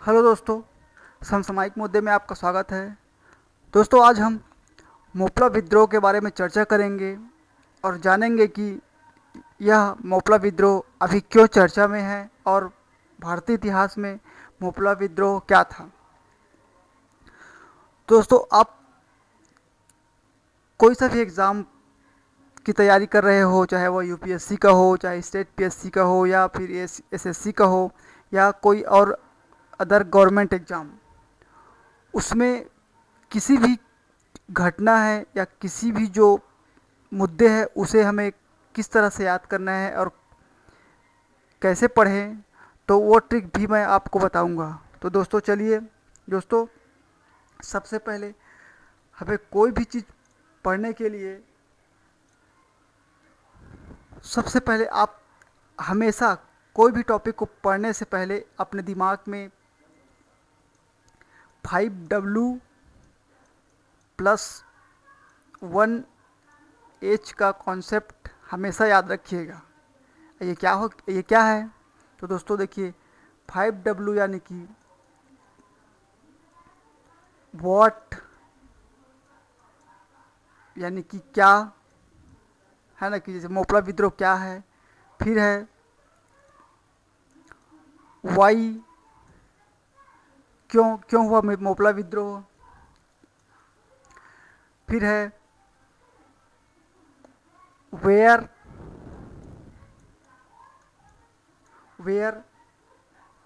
Hello दोस्तों, समसामयिक मुद्दे में आपका स्वागत है। दोस्तों, आज हम मोपला विद्रोह के बारे में चर्चा करेंगे और जानेंगे कि यह मोपला विद्रोह अभी क्यों चर्चा में है और भारतीय इतिहास में मोपला विद्रोह क्या था। दोस्तों, आप कोई सा भी एग्ज़ाम की तैयारी कर रहे हो, चाहे वो यूपीएससी का हो, चाहे स्टेट पीएससी का हो, या फिर एसएससी का हो, या कोई और अदर गवर्नमेंट एग्ज़ाम, उसमें किसी भी घटना है या किसी भी जो मुद्दे हैं उसे हमें किस तरह से याद करना है और कैसे पढ़ें, तो वो ट्रिक भी मैं आपको बताऊंगा। तो दोस्तों चलिए, दोस्तों सबसे पहले हमें कोई भी चीज़ पढ़ने के लिए सबसे पहले आप हमेशा कोई भी टॉपिक को पढ़ने से पहले अपने दिमाग में 5W+1H का कॉन्सेप्ट हमेशा याद रखिएगा। ये क्या है? तो दोस्तों देखिए, 5W यानी कि व्हाट, यानी कि क्या, है ना, कि जैसे मोपला विद्रोह क्या है। फिर है वाई, क्यों क्यों हुआ मोपला विद्रोह। फिर है वेयर, वेयर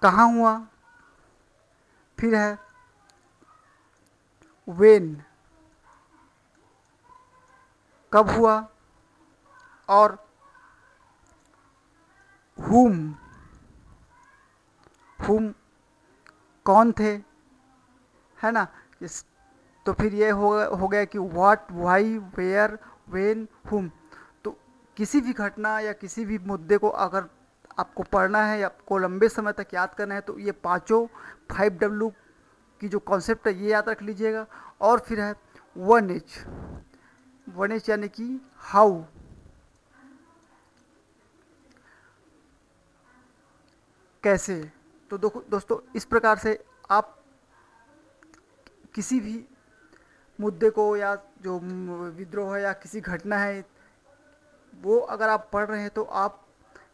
कहाँ हुआ। फिर है वेन, कब हुआ। और हुम, हुम कौन थे, है ना। इस तो फिर ये हो गया कि व्हाट, वाई, वेयर, वेन, हुम। तो किसी भी घटना या किसी भी मुद्दे को अगर आपको पढ़ना है या आपको लंबे समय तक याद करना है, तो ये पांचों 5W की जो कॉन्सेप्ट है ये याद रख लीजिएगा। और फिर है 1H, 1H यानी कि हाउ, कैसे। तो दोस्तों इस प्रकार से आप किसी भी मुद्दे को या जो विद्रोह है या किसी घटना है, वो अगर आप पढ़ रहे हैं तो आप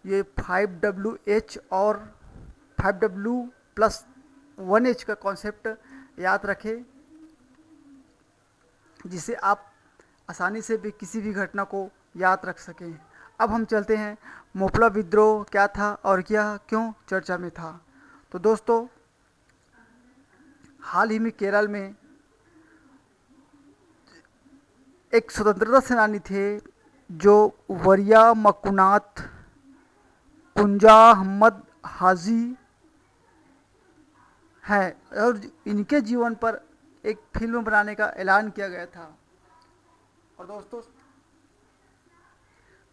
ये 5WH और 5W+1H का कॉन्सेप्ट याद रखें, जिससे आप आसानी से भी किसी भी घटना को याद रख सकें। अब हम चलते हैं मोपला विद्रोह क्या था और क्या क्यों चर्चा में था। तो दोस्तों, हाल ही में केरल में एक स्वतंत्रता सेनानी थे जो वरिया मकुनाथ कुंजा अहमद हाजी हैं, और इनके जीवन पर एक फिल्म बनाने का ऐलान किया गया था। और दोस्तों,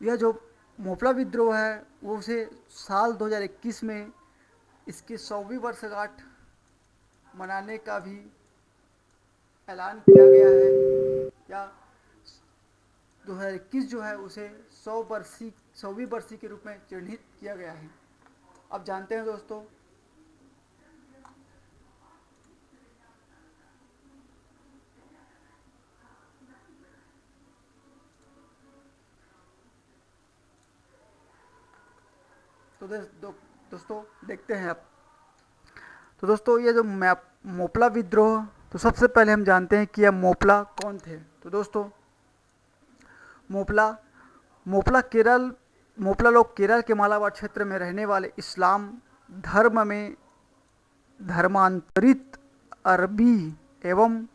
यह जो मोपला विद्रोह है वो उसे साल 2021 में इसकी 100वीं वर्षगांठ मनाने का भी ऐलान किया गया है। या 2021 जो है उसे 100वीं बरसी के रूप में चिन्हित किया गया है। अब जानते हैं दोस्तों, तो दोस्तों देखते हैं अब। तो दोस्तों, ये जो मोपला विद्रोह, तो सबसे पहले हम जानते हैं कि यह मोपला कौन थे। तो दोस्तों, मोपला मोपला लोग केरल के मालाबार क्षेत्र में रहने वाले इस्लाम धर्म में धर्मांतरित अरबी एवं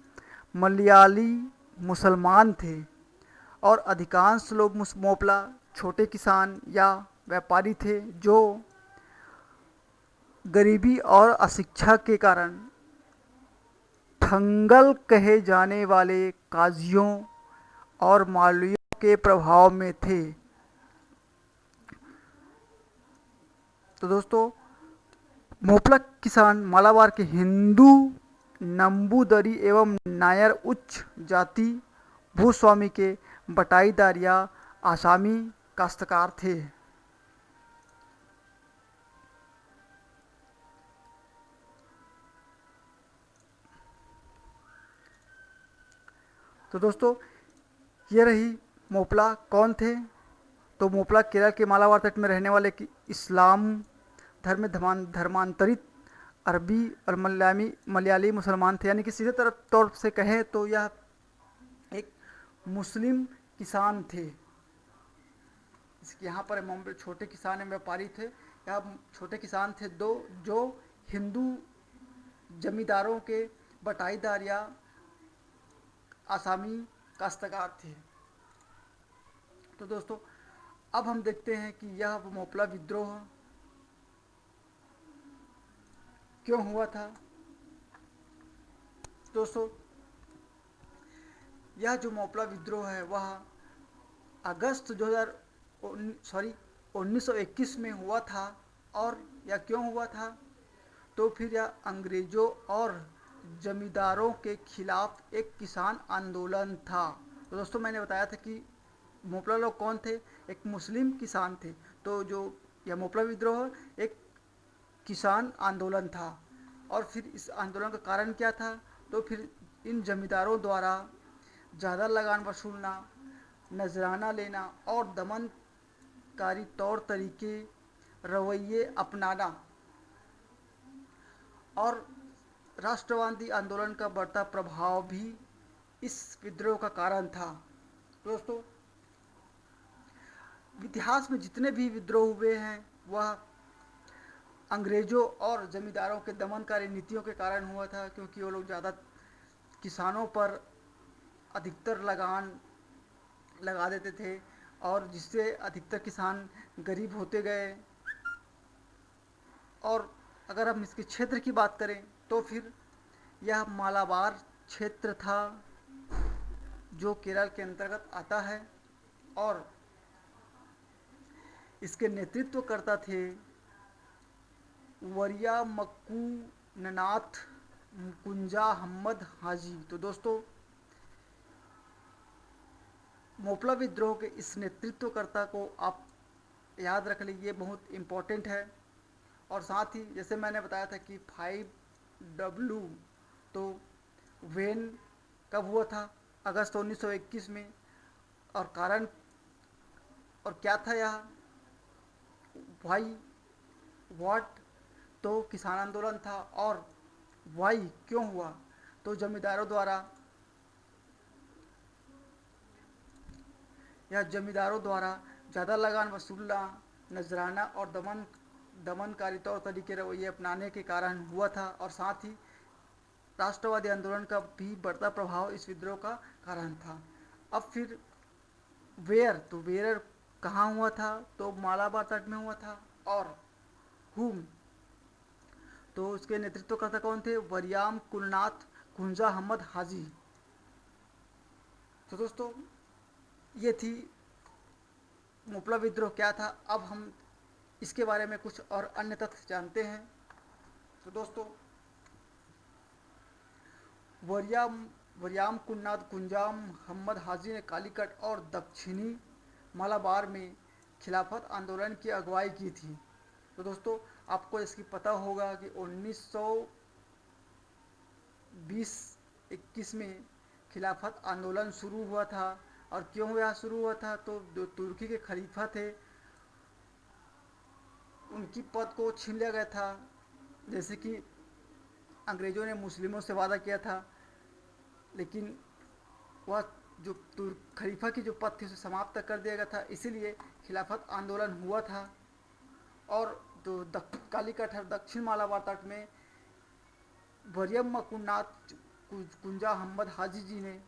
मलयाली मुसलमान थे। और अधिकांश लोग मोपला छोटे किसान या व्यापारी थे जो गरीबी और अशिक्षा के कारण थंगल कहे जाने वाले काजियों और मालवियों के प्रभाव में थे। तो दोस्तों, मोपला किसान मालाबार के हिंदू, नंबूदरी एवं नायर उच्च जाति भूस्वामी के बटाईदार या आसामी काश्तकार थे। तो दोस्तों, ये रही मोपला कौन थे। तो मोपला केरल के मालाबार तट में रहने वाले कि इस्लाम धर्म में धर्मांतरित अरबी और मलयाली मुसलमान थे, यानी कि सीधे तरफ तौर से कहें तो यह एक मुस्लिम किसान थे। यहाँ पर छोटे किसान एवं व्यापारी थे, या छोटे किसान थे दो, जो हिंदू जमींदारों के बटाईदार या आसामी काश्तकार थे। तो दोस्तों, अब हम देखते हैं कि यह मोपला विद्रोह क्यों हुआ था। दोस्तों, यह जो मोपला विद्रोह है वह अगस्त 1921 में हुआ था। और यह क्यों हुआ था, तो फिर यह अंग्रेज़ों और जमींदारों के खिलाफ एक किसान आंदोलन था। तो दोस्तों, मैंने बताया था कि मोपला लोग कौन थे, एक मुस्लिम किसान थे। तो जो यह मोपला विद्रोह एक किसान आंदोलन था। और फिर इस आंदोलन का कारण क्या था, तो फिर इन जमींदारों द्वारा ज़्यादा लगान वसूलना, नजराना लेना और दमनकारी तौर तरीके रवैये अपनाना और राष्ट्रवादी आंदोलन का बढ़ता प्रभाव भी इस विद्रोह का कारण था। दोस्तों, इतिहास में जितने भी विद्रोह हुए हैं वह अंग्रेज़ों और जमींदारों के दमनकारी नीतियों के कारण हुआ था, क्योंकि वो लोग ज़्यादा किसानों पर अधिकतर लगान लगा देते थे, और जिससे अधिकतर किसान गरीब होते गए। और अगर हम इसके क्षेत्र की बात करें तो फिर यह मालाबार क्षेत्र था, जो केरल के अंतर्गत आता है। और इसके नेतृत्वकर्ता थे वरिया मक्कू ननाथ कुंजा अहमद हाजी। तो दोस्तों, मोपला विद्रोह के इस नेतृत्वकर्ता को आप याद रख लीजिए, बहुत इम्पोर्टेंट है। और साथ ही जैसे मैंने बताया था कि 5W, तो वेन कब हुआ था, अगस्त 1921 में। और कारण और क्या था यह, वाई व्हाट, तो किसान आंदोलन था। और वाई क्यों हुआ, तो जमींदारों द्वारा ज़्यादा लगान वसूलना, नजराना और दमनकारी तौर तरीके रवैये अपनाने के कारण हुआ था। और साथ ही राष्ट्रवादी आंदोलन का भी बढ़ता प्रभाव इस विद्रोह का कारण था। अब फिर तो वेयर कहाँ हुआ था, तो मालाबार तट में हुआ था। और हुम, तो उसके नेतृत्वकर्ता कौन थे, वरियाम कुलनाथ कुंजा अहमद हाजी। तो दोस्तों, ये थी मोपला विद्रोह क्या था। अब हम इसके बारे में कुछ और अन्य तथ्य जानते हैं। तो दोस्तों, वरियाम वरियाम कुन्नाद कुंजाम मोहम्मद हाजी ने कालीकट और दक्षिणी मालाबार में खिलाफत आंदोलन की अगुवाई की थी। तो दोस्तों, आपको इसकी पता होगा कि 1920-21 में खिलाफत आंदोलन शुरू हुआ था। और क्यों यह शुरू हुआ था, तो जो तुर्की के खलीफा थे उनकी पद को छीन लिया गया था। जैसे कि अंग्रेज़ों ने मुस्लिमों से वादा किया था, लेकिन वह जो खलीफा की जो पद थी उसे समाप्त कर दिया गया था, इसीलिए खिलाफत आंदोलन हुआ था। और जो कालीकट है दक्षिण मालाबार तट में वरियम मकुन्नाथ कुंजा अहमद हाजी जी ने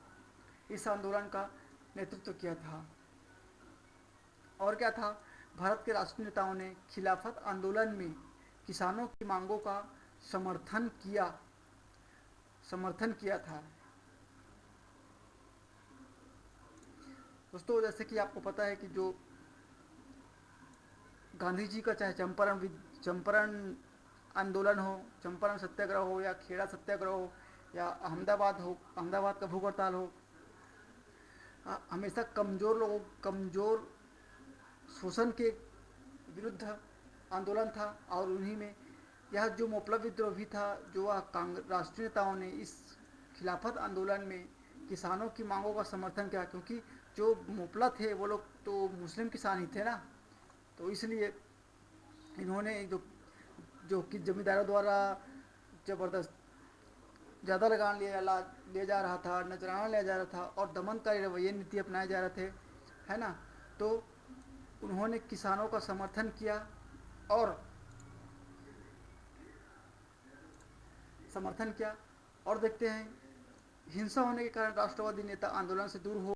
इस आंदोलन का नेतृत्व किया था। और क्या था, भारत के राष्ट्रीय नेताओं ने खिलाफत आंदोलन में किसानों की मांगों का समर्थन किया था। दोस्तों, जैसे कि आपको पता है कि जो गांधी जी का चाहे चंपारण आंदोलन हो, चंपारण सत्याग्रह हो, या खेड़ा सत्याग्रह हो, या अहमदाबाद का भूख हड़ताल हो, हमेशा कमज़ोर शोषण के विरुद्ध आंदोलन था। और उन्हीं में यह जो मोपला विद्रोह भी था, जो वह राष्ट्रीय नेताओं ने इस खिलाफत आंदोलन में किसानों की मांगों का समर्थन किया, क्योंकि जो मुपला थे वो लोग तो मुस्लिम किसान ही थे ना। तो इसलिए इन्होंने जो जो कि जमींदारों द्वारा ज़बरदस्त ज़्यादा लगान लिया जा रहा था, नजराना लिया जा रहा था और दमनकारी रवैये नीति अपनाए जा रहे थे, है ना। तो उन्होंने किसानों का और समर्थन किया। और देखते हैं हिंसा होने के कारण राष्ट्रवादी नेता आंदोलन से दूर हो